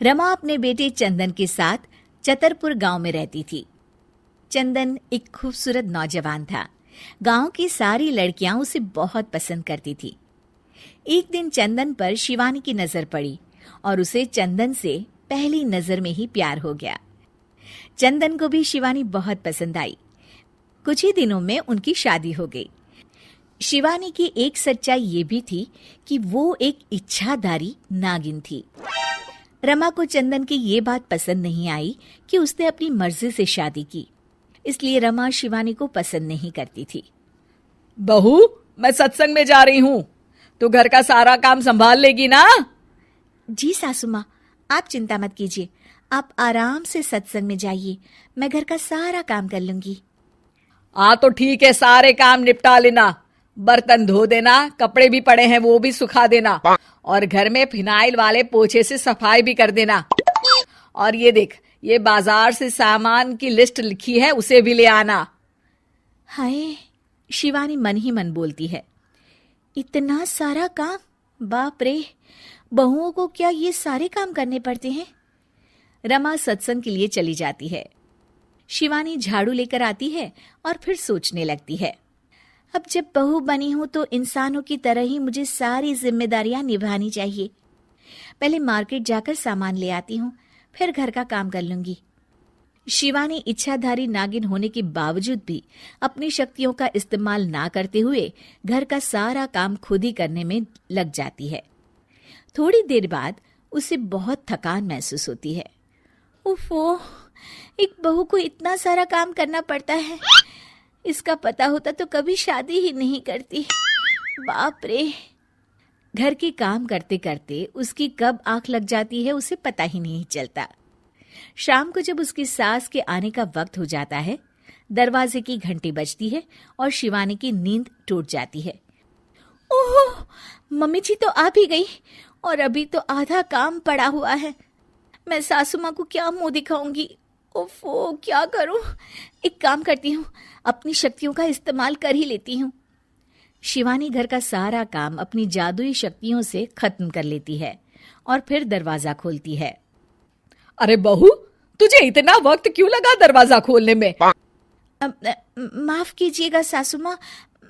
रमा अपने बेटे चंदन के साथ चतरपुर गांव में रहती थी। चंदन एक खूबसूरत नौजवान था। गांव की सारी लड़कियां उसे बहुत पसंद करती थी। एक दिन चंदन पर शिवानी की नजर पड़ी और उसे चंदन से पहली नजर में ही प्यार हो गया। चंदन को भी शिवानी बहुत पसंद आई। कुछ ही दिनों में उनकी शादी हो गई। शिवानी की एक सच्चाई ये भी थी कि वो एक इच्छाधारी नागिन थी। रमा को चंदन की ये बात पसंद नहीं आई कि उसने अपनी मर्जी से शादी की, इसलिए रमा शिवानी को पसंद नहीं करती थी। बहू, मैं सत्संग में जा रही हूँ, तो घर का सारा काम संभाल लेगी ना? जी सासू माँ, आप चिंता मत कीजिए, आप आराम से सत्संग में जाइए, मैं घर का सारा काम कर लूंगी। हाँ तो ठीक है, सारे काम निपटा लेना, बर्तन धो देना, कपड़े भी पड़े हैं वो भी सुखा देना, और घर में फिनाइल वाले पोछे से सफाई भी कर देना। और ये देख, ये बाजार से सामान की लिस्ट लिखी है, उसे भी ले आना। हाय, शिवानी मन ही मन बोलती है, इतना सारा काम, बाप रे, बहुओं को क्या ये सारे काम करने पड़ते हैं। रमा सत्संग के लिए चली जाती है। शिवानी झाड़ू लेकर आती है और फिर सोचने लगती है, अब जब बहू बनी हूं तो इंसानों की तरह ही मुझे सारी जिम्मेदारियां निभानी चाहिए। पहले मार्केट जाकर सामान ले आती हूँ, फिर घर का काम कर लूंगी। शिवानी इच्छाधारी नागिन होने के बावजूद भी अपनी शक्तियों का इस्तेमाल ना करते हुए घर का सारा काम खुद ही करने में लग जाती है। थोड़ी देर बाद उसे बहुत थकान महसूस होती है। उफ़ो, एक बहू को इतना सारा काम करना पड़ता है, इसका पता होता तो कभी शादी ही नहीं करती, बाप रे। घर के काम करते करते उसकी कब आंख लग जाती है उसे पता ही नहीं चलता। शाम को जब उसकी सास के आने का वक्त हो जाता है, दरवाजे की घंटी बजती है और शिवानी की नींद टूट जाती है। ओह, मम्मी जी तो आ भी गई और अभी तो आधा काम पड़ा हुआ है। मैं सासू माँ को क्या मुंह दिखाऊंगी? ओफो, क्या करूं? एक काम करती हूँ, अपनी शक्तियों का इस्तेमाल कर ही लेती हूँ। शिवानी घर का सारा काम अपनी जादुई शक्तियों से खत्म कर लेती है और फिर दरवाजा खोलती है। अरे बहू, तुझे इतना वक्त क्यों लगा दरवाजा खोलने में? माफ कीजिएगा सासू माँ,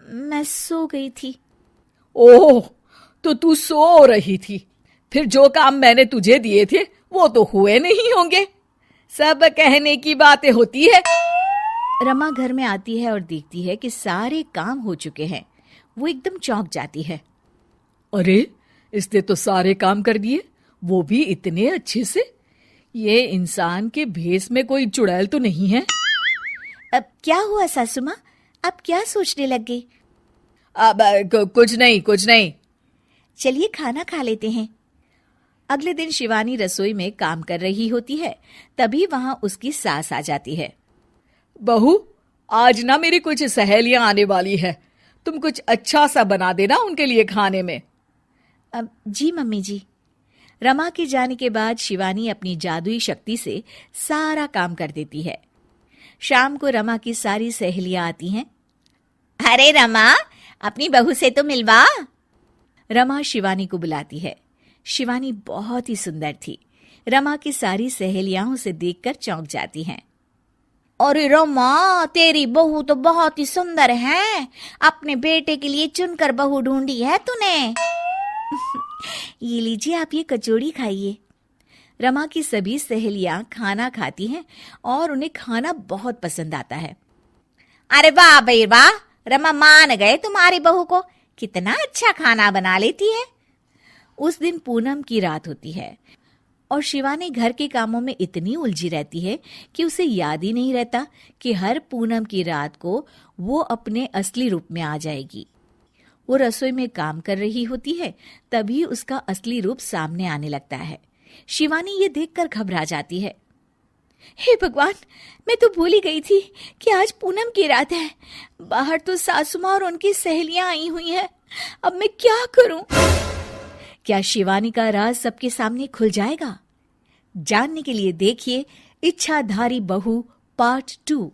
मैं सो गई थी। ओह, तो तू सो रही थी, फिर जो काम मैंने तुझे दिए थे वो तो हुए नहीं होंगे। सब कहने की बातें होती है। रमा घर में आती है और देखती है कि सारे काम हो चुके हैं। वो एकदम चौंक जाती है। अरे, इसने तो सारे काम कर दिए, वो भी इतने अच्छे से। ये इंसान के भेष में कोई चुड़ैल तो नहीं है? अब क्या हुआ सासू माँ, आप क्या सोचने लग गई? अब कुछ नहीं। चलिए खाना खा लेते हैं। अगले दिन शिवानी रसोई में काम कर रही होती है, तभी वहां उसकी सास आ जाती है। बहू, आज ना मेरी कुछ सहेलियां आने वाली है, तुम कुछ अच्छा सा बना देना उनके लिए खाने में। जी मम्मी जी। रमा के जाने के बाद शिवानी अपनी जादुई शक्ति से सारा काम कर देती है। शाम को रमा की सारी सहेलियां आती हैं। अरे रमा, अपनी बहू से तो मिलवा। रमा शिवानी को बुलाती है। शिवानी बहुत ही सुंदर थी। रमा की सारी सहेलियां उसे देखकर चौंक जाती हैं। अरे रमा, तेरी बहू तो बहुत ही सुंदर है, अपने बेटे के लिए चुनकर बहू ढूंढी है तूने। ये लीजिए, आप ये कचौड़ी खाइए। रमा की सभी सहेलियां खाना खाती हैं और उन्हें खाना बहुत पसंद आता है। अरे वाह भाई वाह, रमा मान गए तुम्हारी बहू को, कितना अच्छा खाना बना लेती है। उस दिन पूनम की रात होती है और शिवानी घर के कामों में इतनी उलझी रहती है कि उसे याद ही नहीं रहता कि हर पूनम की रात को वो अपने असली रूप में आ जाएगी। वो रसोई में काम कर रही होती है, तभी उसका असली रूप सामने आने लगता है। शिवानी ये देखकर घबरा जाती है। हे भगवान, मैं तो भूल ही गई थी कि आज पूनम की रात है। बाहर तो सासू माँ और उनकी सहेलियां आई हुई हैं। अब मैं क्या करूं? क्या शिवानी का राज सबके सामने खुल जाएगा? जानने के लिए देखिए इच्छाधारी बहू पार्ट 2।